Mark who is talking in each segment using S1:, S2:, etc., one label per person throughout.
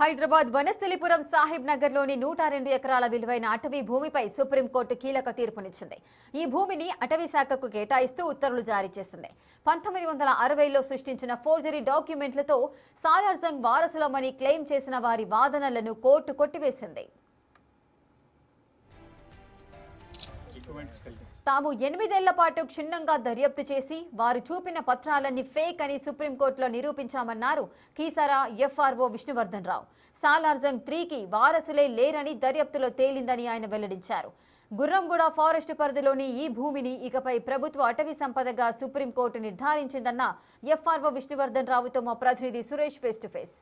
S1: హైదరాబాద్ వనస్థలిపురం సాహిబ్ నగర్లోని 102 ఎకరాల విలువైన అటవీ భూమిపై సుప్రీంకోర్టు కీలక తీర్పునిచ్చింది. ఈ భూమిని అటవీ శాఖకు కేటాయిస్తూ ఉత్తర్వులు జారీ చేసింది. 1960లో సృష్టించిన ఫోర్జరీ డాక్యుమెంట్లతో సాలార్జంగ్ వారసులమని క్లెయిమ్ చేసిన వారి వాదనలను కోర్టు కొట్టివేసింది. తాము 8 ఏళ్ల పాటు క్షుణ్ణంగా దర్యాప్తు చేసి వారు చూపిన పత్రాలన్నీ ఫేక్ అని సుప్రీంకోర్టులో నిరూపించామన్నారు కీసరా ఎఫ్ఆర్ఓ విష్ణువర్ధన్ రావు. సాలార్జంగ్ 3కి వారసులే లేరని దర్యాప్తులో తేలిందని ఆయన వెల్లడించారు. గుర్రంగూడ ఫారెస్ట్ పరిధిలోని ఈ భూమిని ఇకపై ప్రభుత్వ అటవీ సంపదగా సుప్రీంకోర్టు నిర్ధారించిందన్న ఎఫ్ఆర్ఓ విష్ణువర్ధన్ రావుతో మా ప్రతినిధి సురేష్ ఫేస్ టు ఫేస్.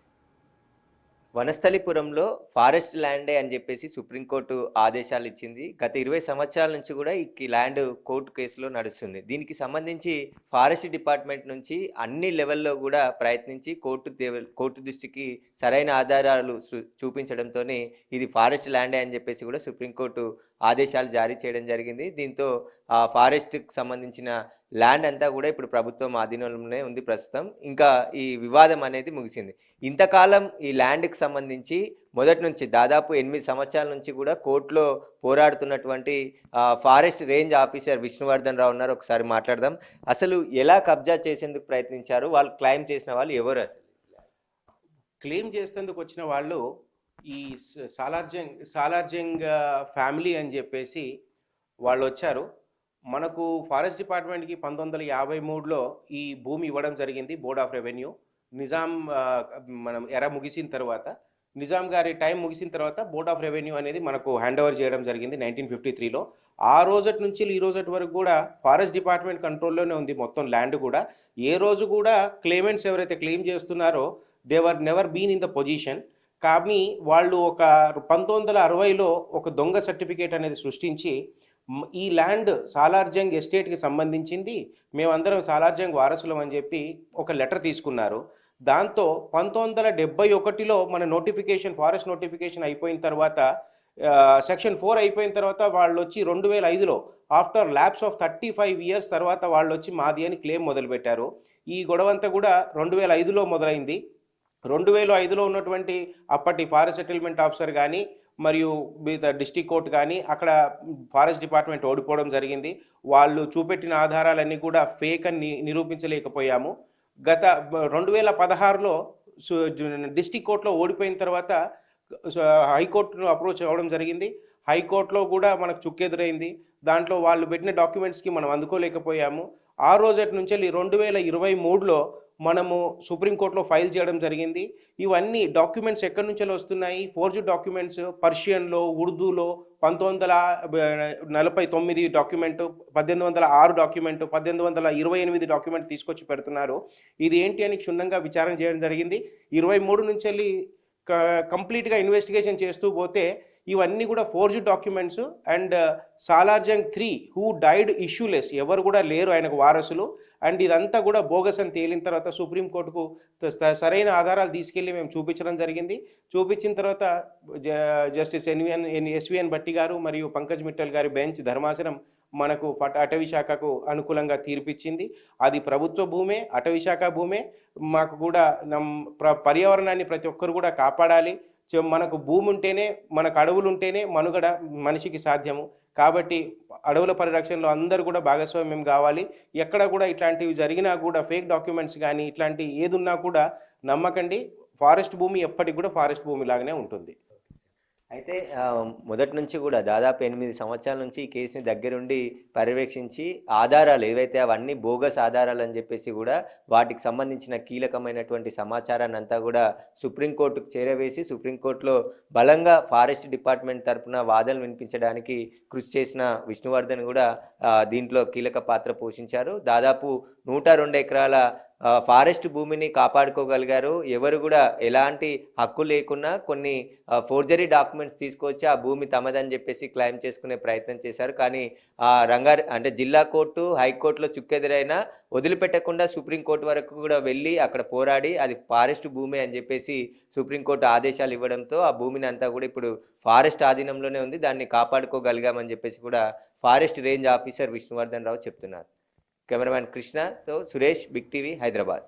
S2: వనస్థలిపురంలో ఫారెస్ట్ ల్యాండే అని చెప్పేసి సుప్రీంకోర్టు ఆదేశాలు ఇచ్చింది. గత 20 సంవత్సరాల నుంచి కూడా ఈ ల్యాండ్ కోర్టు కేసులో నడుస్తుంది. దీనికి సంబంధించి ఫారెస్ట్ డిపార్ట్మెంట్ నుంచి అన్ని లెవెల్లో కూడా ప్రయత్నించి కోర్టు దృష్టికి సరైన ఆధారాలు చూపించడంతో ఇది ఫారెస్ట్ ల్యాండే అని చెప్పేసి కూడా సుప్రీంకోర్టు ఆదేశాలు జారీ చేయడం జరిగింది. దీంతో ఫారెస్ట్కి సంబంధించిన ల్యాండ్ అంతా కూడా ఇప్పుడు ప్రభుత్వం ఆధీనంలోనే ఉంది ప్రస్తుతం. ఇంకా ఈ వివాదం అనేది ముగిసింది. ఇంతకాలం ఈ ల్యాండ్కి సంబంధించి మొదటి నుంచి దాదాపు 8 సంవత్సరాల నుంచి కూడా కోర్టులో పోరాడుతున్నటువంటి ఫారెస్ట్ రేంజ్ ఆఫీసర్ విష్ణువర్ధన్ రావు ఉన్నారు. ఒకసారి మాట్లాడదాం. అసలు ఎలా కబ్జా చేసేందుకు ప్రయత్నించారు, వాళ్ళు క్లెయిమ్ చేసిన వాళ్ళు ఎవరు? అసలు
S3: క్లెయిమ్ చేసేందుకు వచ్చిన వాళ్ళు ఈ సాలార్జంగ్ ఫ్యామిలీ అని చెప్పేసి వాళ్ళు వచ్చారు. మనకు ఫారెస్ట్ డిపార్ట్మెంట్కి 1953లో ఈ భూమి ఇవ్వడం జరిగింది. బోర్డ్ ఆఫ్ రెవెన్యూ నిజాం మనం ఎరా ముగిసిన తర్వాత, నిజాం గారి టైం ముగిసిన తర్వాత బోర్డ్ ఆఫ్ రెవెన్యూ అనేది మనకు హ్యాండ్ ఓవర్ చేయడం జరిగింది 1953లో. ఆ రోజటి నుంచి ఈ రోజటి వరకు కూడా ఫారెస్ట్ డిపార్ట్మెంట్ కంట్రోల్లోనే ఉంది మొత్తం ల్యాండ్ కూడా. ఏ రోజు కూడా క్లెయిమెంట్స్ ఎవరైతే క్లెయిమ్ చేస్తున్నారో they were never been in the position. కానీ వాళ్ళు ఒక 1960లో ఒక దొంగ సర్టిఫికేట్ అనేది సృష్టించి ఈ ల్యాండ్ సాలార్జంగ్ ఎస్టేట్కి సంబంధించింది, మేమందరం సాలార్జంగ్ వారసులం అని చెప్పి ఒక లెటర్ తీసుకున్నారు. దాంతో 1971లో మన నోటిఫికేషన్ ఫారెస్ట్ నోటిఫికేషన్ అయిపోయిన తర్వాత సెక్షన్ 4 అయిపోయిన తర్వాత వాళ్ళు వచ్చి 2005లో ఆఫ్టర్ ల్యాప్స్ ఆఫ్ 35 ఇయర్స్ తర్వాత వాళ్ళు వచ్చి మాది అని క్లెయిమ్ మొదలుపెట్టారు. ఈ గొడవంతా కూడా 2005లో మొదలైంది. 2005లో ఉన్నటువంటి అప్పటి ఫారెస్ట్ సెటిల్మెంట్ ఆఫీసర్ కానీ మరియు డిస్ట్రిక్ట్ కోర్టు కానీ అక్కడ ఫారెస్ట్ డిపార్ట్మెంట్ ఓడిపోవడం జరిగింది. వాళ్ళు చూపెట్టిన ఆధారాలన్నీ కూడా ఫేక్ అని నిరూపించలేకపోయాము. గత 2016లో డిస్ట్రిక్ట్ కోర్టులో ఓడిపోయిన తర్వాత హైకోర్టును అప్రోచ్ అవ్వడం జరిగింది. హైకోర్టులో కూడా మనకు చుక్కెదురైంది. దాంట్లో వాళ్ళు పెట్టిన డాక్యుమెంట్స్కి మనం అందుకోలేకపోయాము. ఆ రోజటి నుంచి 2023లో మనము సుప్రీంకోర్టులో ఫైల్ చేయడం జరిగింది. ఇవన్నీ డాక్యుమెంట్స్ ఎక్కడి నుంచి వస్తున్నాయి? ఫోర్జీ డాక్యుమెంట్స్ పర్షియన్లో, ఉర్దూలో 1949 డాక్యుమెంటు, 1806 డాక్యుమెంటు, 1828 డాక్యుమెంట్ తీసుకొచ్చి పెడుతున్నారు. ఇది ఏంటి అని క్షుణ్ణంగా విచారణ చేయడం జరిగింది. 23 నుంచి వెళ్ళి కంప్లీట్గా ఇన్వెస్టిగేషన్ చేస్తూ పోతే ఇవన్నీ కూడా forgery documents and Salar Jung 3 who died issueless, ఎవరు కూడా లేరు ఆయనకు వారసులు. అండ్ ఇదంతా కూడా బోగస్ అని తేలిన తర్వాత సుప్రీంకోర్టుకు సరైన ఆధారాలు తీసుకెళ్ళి మేము చూపించడం జరిగింది. చూపించిన తర్వాత జస్టిస్ ఎస్విఎన్ భట్టి గారు మరియు పంకజ్ మిట్టల్ గారి బెంచ్ ధర్మాసనం మనకు అటవీ శాఖకు అనుకూలంగా తీర్పిచ్చింది. అది ప్రభుత్వ భూమే, అటవీ శాఖ భూమే. మాకు కూడా పర్యావరణాన్ని ప్రతి ఒక్కరు కూడా కాపాడాలి. మనకు భూమి ఉంటేనే, మనకు అడవులు ఉంటేనే మనుగడ మనిషికి సాధ్యము. కాబట్టి అడవుల పరిరక్షణలో అందరూ కూడా భాగస్వామ్యం కావాలి. ఎక్కడ కూడా ఇట్లాంటివి జరిగినా కూడా ఫేక్ డాక్యుమెంట్స్ కానీ ఇట్లాంటి ఏదున్నా కూడా నమ్మకండి. ఫారెస్ట్ భూమి ఎప్పటికి కూడా ఫారెస్ట్ భూమి లాగానే ఉంటుంది.
S2: అయితే మొదటి నుంచి కూడా దాదాపు 8 సంవత్సరాల నుంచి ఈ కేసుని దగ్గరుండి పర్యవేక్షించి ఆధారాలు ఏవైతే అవన్నీ బోగస్ ఆధారాలు అని చెప్పేసి కూడా వాటికి సంబంధించిన కీలకమైనటువంటి సమాచారాన్ని అంతా కూడా సుప్రీంకోర్టుకు చేరవేసి సుప్రీంకోర్టులో బలంగా ఫారెస్ట్ డిపార్ట్మెంట్ తరఫున వాదనలు వినిపించడానికి కృషి చేసిన విష్ణువర్ధన్ కూడా దీంట్లో కీలక పాత్ర పోషించారు. దాదాపు 102 ఎకరాల ఫారెస్ట్ భూమిని కాపాడుకోగలిగారు. ఎవరు కూడా ఎలాంటి హక్కు లేకున్నా కొన్ని ఫోర్జరీ డాక్యుమెంట్స్ తీసుకొచ్చి ఆ భూమి తమదని చెప్పేసి క్లెయిమ్ చేసుకునే ప్రయత్నం చేశారు. కానీ అంటే జిల్లా కోర్టు, హైకోర్టులో చుక్కెదురైనా వదిలిపెట్టకుండా సుప్రీంకోర్టు వరకు కూడా వెళ్ళి అక్కడ పోరాడి అది ఫారెస్ట్ భూమి అని చెప్పేసి సుప్రీంకోర్టు ఆదేశాలు ఇవ్వడంతో ఆ భూమిని అంతా కూడా ఇప్పుడు ఫారెస్ట్ ఆధీనంలోనే ఉంది. దాన్ని కాపాడుకోగలిగామని చెప్పేసి కూడా ఫారెస్ట్ రేంజ్ ఆఫీసర్ విష్ణువర్ధన్ రావు చెప్తున్నారు. కెమెరామ్యాన్ కృష్ణతో సురేష్, బిగ్ టీవీ, హైదరాబాద్.